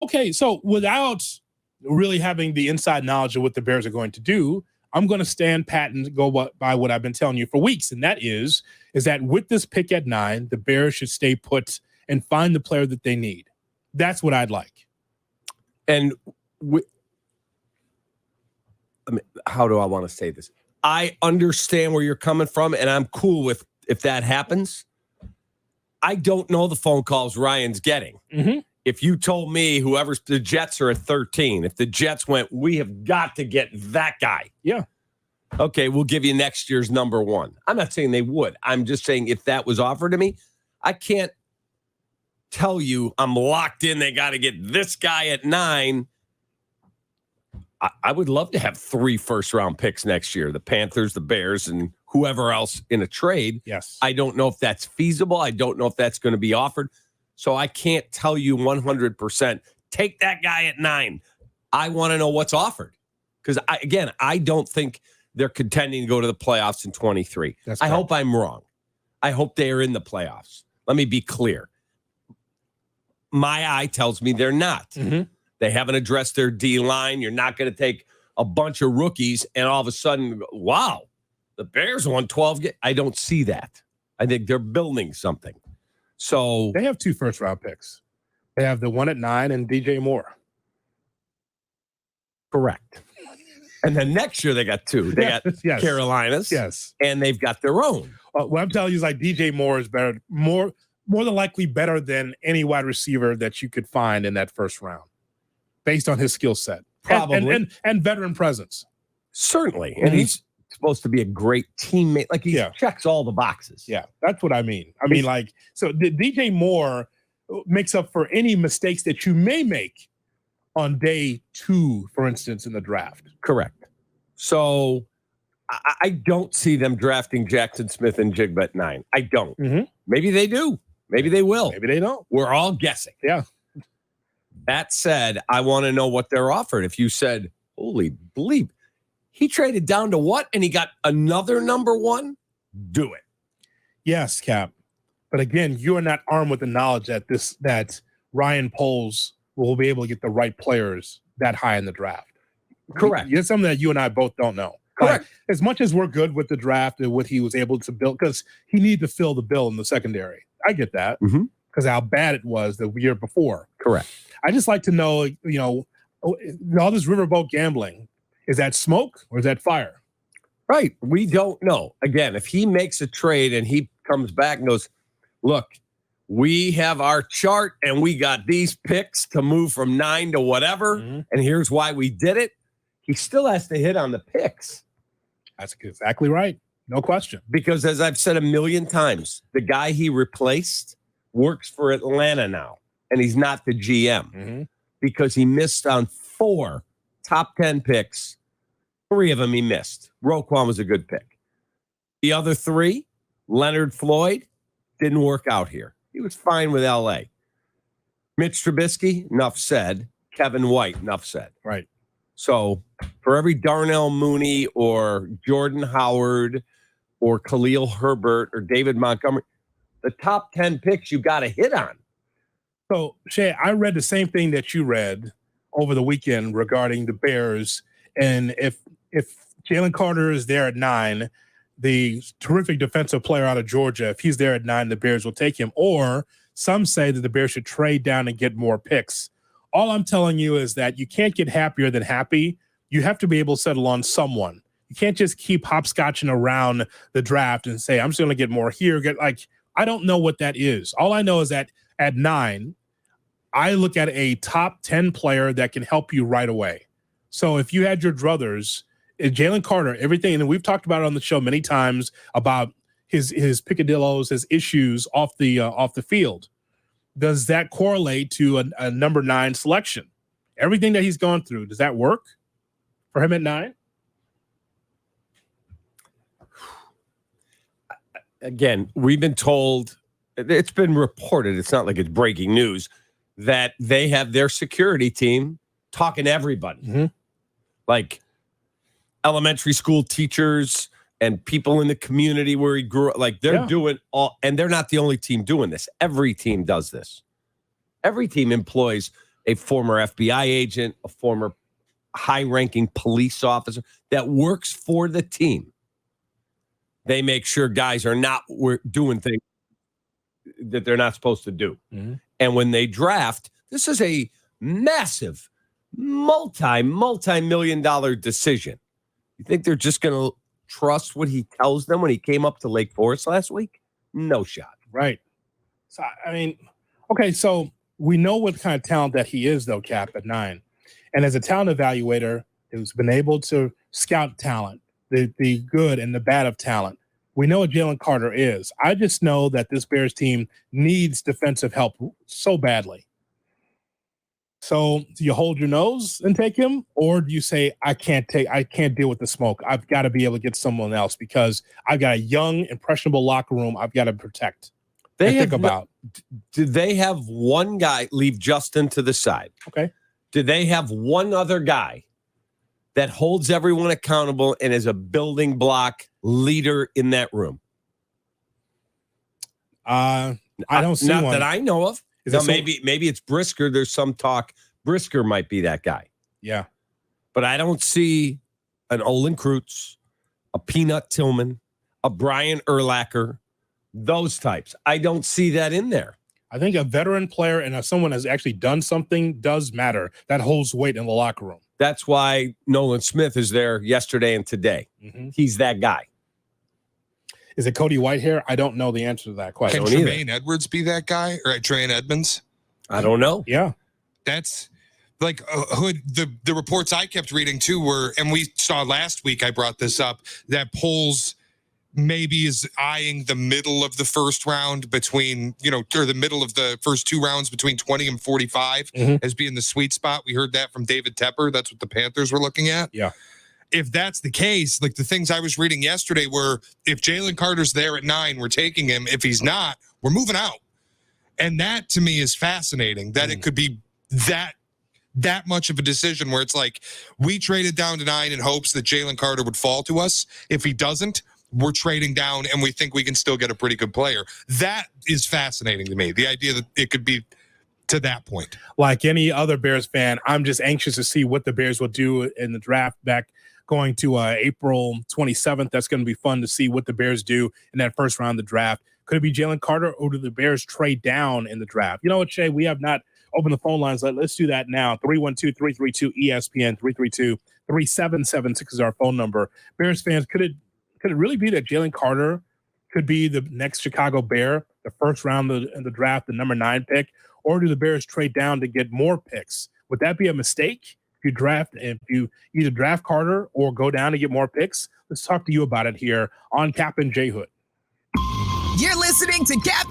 Okay, so without really having the inside knowledge of what the Bears are going to do, I'm going to stand pat and go by what I've been telling you for weeks, and that is that with this pick at 9, the Bears should stay put and find the player that they need. That's what I'd like. And how do I want to say this? I understand where you're coming from, and I'm cool with if that happens. I don't know the phone calls Ryan's getting. Mm-hmm. If you told me the Jets are at 13, if the Jets went, we have got to get that guy. Yeah. Okay, we'll give you next year's number 1. I'm not saying they would. I'm just saying if that was offered to me, I can't tell you I'm locked in. They got to get this guy at 9. I would love to have 3 first-round picks next year, the Panthers, the Bears, and whoever else in a trade. Yes. I don't know if that's feasible. I don't know if that's going to be offered. So I can't tell you 100%, take that guy at 9. I want to know what's offered. Because, I don't think they're contending to go to the playoffs in 23. I hope I'm wrong. I hope they are in the playoffs. Let me be clear. My eye tells me they're not. Mm-hmm. They haven't addressed their D-line. You're not going to take a bunch of rookies and all of a sudden, wow, the Bears won 12 games. I don't see that. I think they're building something. So they have 2 first-round picks. They have the one at 9 and DJ Moore. Correct. And then next year they got 2. They got Carolinas. Yes. And they've got their own. What I'm telling you is like DJ Moore is better, more than likely better than any wide receiver that you could find in that first round, based on his skill set. Probably. And veteran presence. Certainly. And he's supposed to be a great teammate. Like he checks all the boxes. Yeah, that's what I mean. So DJ Moore makes up for any mistakes that you may make on day 2, for instance, in the draft. Correct. So I don't see them drafting Jackson Smith and Jigba at 9. I don't. Mm-hmm. Maybe they do. Maybe they will. Maybe they don't. We're all guessing. Yeah. That said, I want to know what they're offered. If you said, holy bleep, he traded down to what? And he got another number 1? Do it. Yes, Cap. But again, you are not armed with the knowledge that Ryan Poles will be able to get the right players that high in the draft. Correct. It's something that you and I both don't know. Correct. Like, as much as we're good with the draft and what he was able to build, because he needed to fill the bill in the secondary. I get that because how bad it was the year before. Correct. I just like to know, all this riverboat gambling, is that smoke or is that fire? Right. We don't know. Again, if he makes a trade and he comes back and goes, look, we have our chart and we got these picks to move from 9 to whatever, and here's why we did it, he still has to hit on the picks. That's exactly right. No question. Because as I've said a million times, the guy he replaced works for Atlanta now, and he's not the GM because he missed on 4 top 10 picks. 3 of them he missed. Roquan was a good pick. The other 3, Leonard Floyd, didn't work out here. He was fine with L.A. Mitch Trubisky, enough said. Kevin White, enough said. Right. So for every Darnell Mooney or Jordan Howard or Khalil Herbert or David Montgomery, the top 10 picks you got to hit on. So, Shay, I read the same thing that you read over the weekend regarding the Bears. And if Jalen Carter is there at 9, the terrific defensive player out of Georgia, if he's there at 9, the Bears will take him. Or some say that the Bears should trade down and get more picks. All I'm telling you is that you can't get happier than happy. You have to be able to settle on someone. You can't just keep hopscotching around the draft and say, I'm just going to get more here. I don't know what that is. All I know is that at 9, I look at a top 10 player that can help you right away. So if you had your druthers, Jalen Carter, everything, and we've talked about it on the show many times about his picadillos, his issues off the field. Does that correlate to a number 9 selection? Everything that he's gone through, does that work for him at 9? Again, we've been told, it's been reported, it's not like it's breaking news, that they have their security team talking to everybody. Like elementary school teachers and people in the community where he grew up. Like they're doing all, and they're not the only team doing this. Every team does this. Every team employs a former FBI agent, a former high-ranking police officer that works for the team. They make sure guys are not doing things that they're not supposed to do. Mm-hmm. And when they draft, this is a massive, multi-million-dollar decision. You think they're just going to trust what he tells them when he came up to Lake Forest last week? No shot. Right. So, I mean, okay, so we know what kind of talent that he is, though, Cap, at 9. And as a talent evaluator who's been able to scout talent, the good and the bad of talent, we know what Jalen Carter is. I just know that this Bears team needs defensive help so badly. So do you hold your nose and take him, or do you say, I can't deal with the smoke. I've got to be able to get someone else because I've got a young, impressionable locker room I've got to protect. Did they have one guy, leave Justin to the side? Okay. Did they have one other guy that holds everyone accountable and is a building block leader in that room? I don't see not one that I know of. No, maybe it's Brisker. There's some talk Brisker might be that guy. Yeah. But I don't see an Olin Kreutz, a Peanut Tillman, a Brian Urlacher, those types. I don't see that in there. I think a veteran player and someone has actually done something does matter. That holds weight in the locker room. That's why Nolan Smith is there yesterday and today. Mm-hmm. He's that guy. Is it Cody Whitehair? I don't know the answer to that question. Can Tremaine Edwards be that guy? Or Tremaine Edmonds? I don't know. Yeah. That's like Hood. The reports I kept reading too were, and we saw last week, I brought this up, that Poles maybe is eyeing the middle of the first round between, or the middle of the first 2 rounds between 20 and 45 as being the sweet spot. We heard that from David Tepper. That's what the Panthers were looking at. Yeah. If that's the case, like the things I was reading yesterday were, if Jalen Carter's there at 9, we're taking him. If he's not, we're moving out. And that to me is fascinating that it could be that much of a decision where it's like, we traded down to 9 in hopes that Jalen Carter would fall to us. If he doesn't, we're trading down and we think we can still get a pretty good player. That is fascinating to me. The idea that it could be to that point. Like any other Bears fan, I'm just anxious to see what the Bears will do in the draft back going to April 27th. That's going to be fun to see what the Bears do in that first round of the draft. Could it be Jalen Carter, or do the Bears trade down in the draft? You know what, Shay? We have not opened the phone lines. Let's do that now. 312-332-ESPN, 332-3776 is our phone number. Bears fans, could it really be that Jalen Carter could be the next Chicago Bear, the first round in the draft, the number 9 pick? Or do the Bears trade down to get more picks? Would that be a mistake? If you either draft Carter or go down to get more picks? Let's talk to you about it here on Kaplan and Hood. You're listening to Kaplan